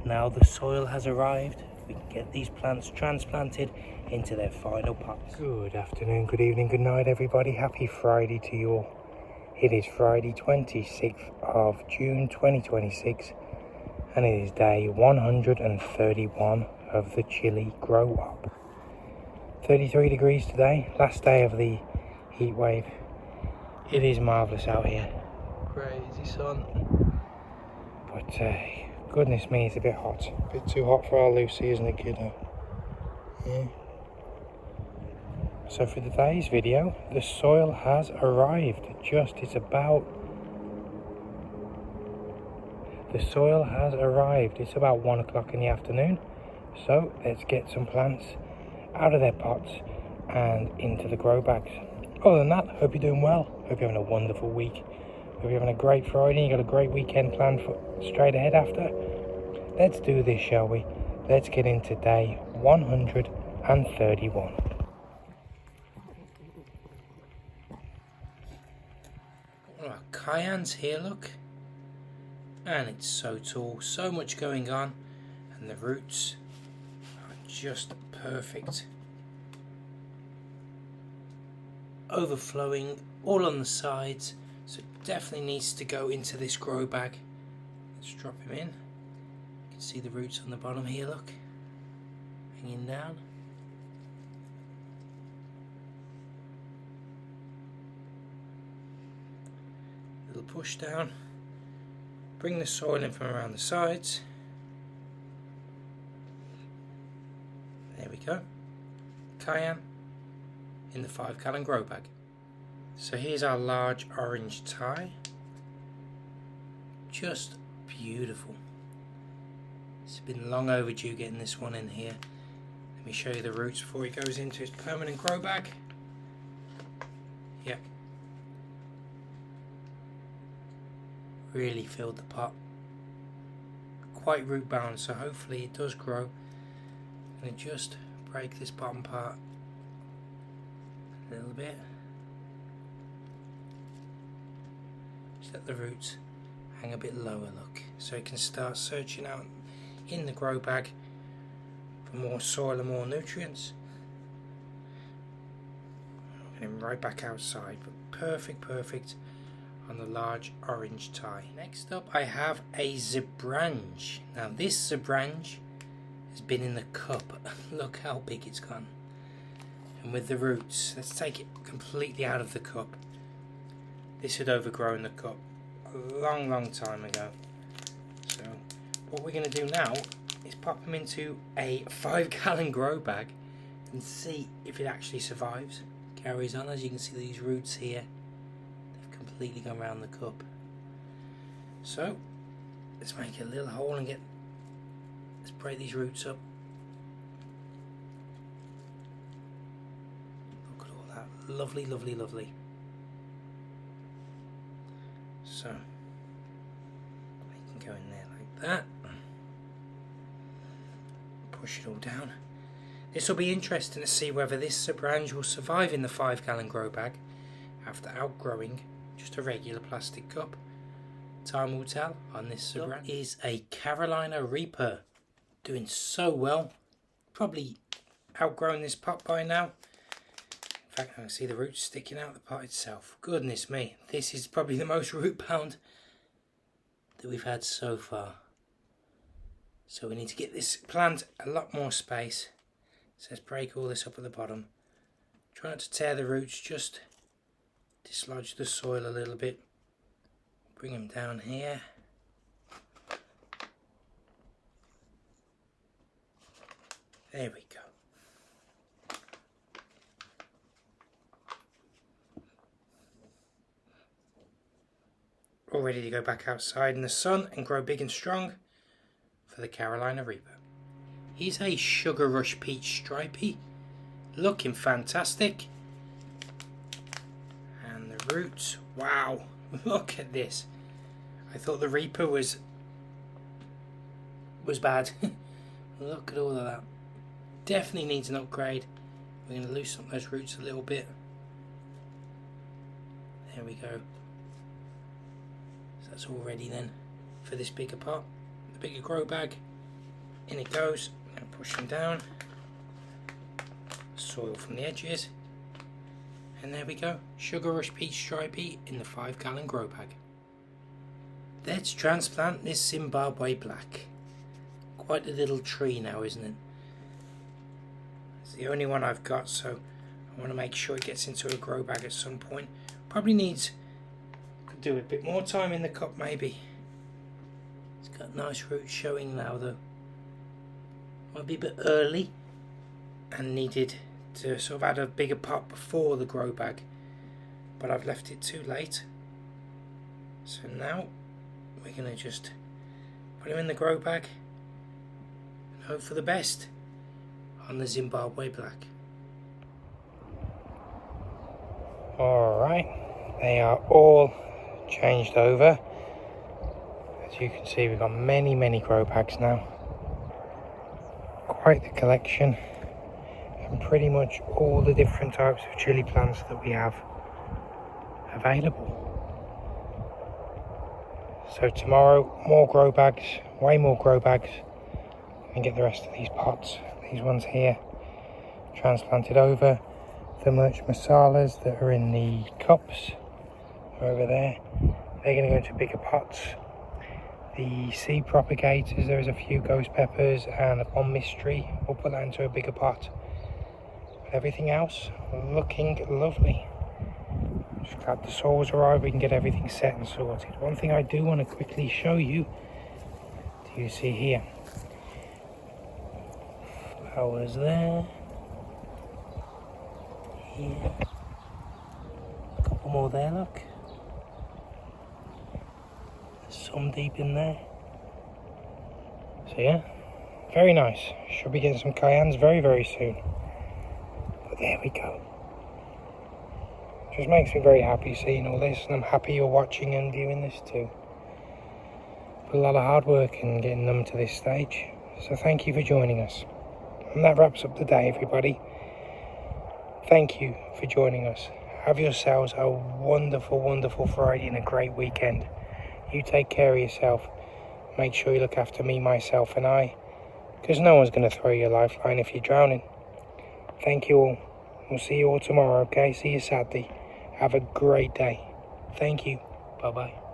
Now the soil has arrived. We can get these plants transplanted into their final pots. Good afternoon, good evening, good night everybody. Happy Friday to you all. It is Friday 26th of June 2026 and it is day 131 of the Chilli grow up. 33 degrees today, last day of the heat wave. It is marvellous out here. Crazy sun. But goodness me, it's a bit hot. A bit too hot for our Lucy, isn't it, kiddo? Yeah. So for today's video, the soil has arrived. The soil has arrived. It's about 1 o'clock in the afternoon. So let's get some plants out of their pots and into the grow bags. Other than that, hope you're doing well. Hope you're having a wonderful week. Hope you're having a great Friday. You got a great weekend planned for straight ahead after. Let's do this, shall we? Let's get into day 131. One of our cayennes here, look. And it's so tall, so much going on, and the roots are just perfect. Overflowing all on the sides, so it definitely needs to go into this grow bag. Let's drop him in. You can see the roots on the bottom here, look, hanging down. Little push down. Bring the soil in from around the sides. There we go. Cayenne in the 5 gallon grow bag. So here's our large orange Thai. Just beautiful. It's been long overdue getting this one in here. Let me show you the roots before he goes into his permanent grow bag. Yep. Really filled the pot. Quite root bound, so hopefully it does grow. And just break this bottom part a little bit. Just let the roots hang a bit lower, look, so it can start searching out in the grow bag for more soil and more nutrients. Get him right back outside, but perfect on the large orange Thai. Next up I have a Zebrange. Now this Zebrange has been in the cup. Look how big it's gone. And with the roots, let's take it completely out of the cup. This had overgrown the cup a long time ago. So what we're going to do now is pop them into a 5 gallon grow bag and see if it actually survives. Carries on. As you can see, these roots here, completely gone around the cup. So let's make a little hole and let's break these roots up. Look at all that. Lovely. So they can go in there like that. Push it all down. This will be interesting to see whether this Zebrange will survive in the 5 gallon grow bag after outgrowing just a regular plastic cup. Time will tell on this Zebrange. Is a Carolina Reaper, doing so well. Probably outgrown this pot by now. In fact, I can see the roots sticking out the pot itself. Goodness me, this is probably the most root bound that we've had so far. So we need to get this plant a lot more space. So let's break all this up at the bottom. Try not to tear the roots, just dislodge the soil a little bit. Bring them down here. There we go. All ready to go back outside in the sun and grow big and strong for the Carolina Reaper. He's a Sugar Rush Peach Stripey, looking fantastic. And the roots, wow, look at this. I thought the Reaper was bad. Look at all of that. Definitely needs an upgrade. We're going to loosen up those roots a little bit. There we go. So that's all ready then for this bigger pot, the bigger grow bag. In it goes. I'm going to push them down. Soil from the edges. And there we go. Sugar Rush Peach Stripey in the 5-gallon grow bag. Let's transplant this Zimbabwe Black. Quite a little tree now, isn't it? It's the only one I've got, so I want to make sure it gets into a grow bag at some point. Probably needs, could do a bit more time in the cup maybe. It's got nice roots showing now though. Might be a bit early and needed to sort of add a bigger pot before the grow bag, but I've left it too late. So now we're going to just put him in the grow bag and hope for the best on the Zimbabwe Black. Alright, they are all changed over. As you can see, we've got many grow bags now. Quite the collection, and pretty much all the different types of chili plants that we have available. So tomorrow, more grow bags, way more grow bags, and get the rest of these pots. These ones here, transplanted over. The merch masalas that are in the cups are over there. They're going to go into bigger pots. The seed propagators, there's a few ghost peppers and one mystery. We'll put that into a bigger pot. But everything else looking lovely. Just glad the soil's arrived, we can get everything set and sorted. One thing I do want to quickly show you, do you see here? Flowers there. Here. A couple more there, look. There's some deep in there. So yeah, very nice. Should be getting some cayennes very soon. But there we go. Just makes me very happy seeing all this, and I'm happy you're watching and viewing this too. Put a lot of hard work in getting them to this stage. So thank you for joining us. And that wraps up the day, everybody. Thank you for joining us. Have yourselves a wonderful Friday and a great weekend. You take care of yourself. Make sure you look after me, myself and I, because no one's going to throw you a lifeline if you're drowning. Thank you all. We'll see you all tomorrow, okay? See you Saturday. Have a great day. Thank you. Bye-bye.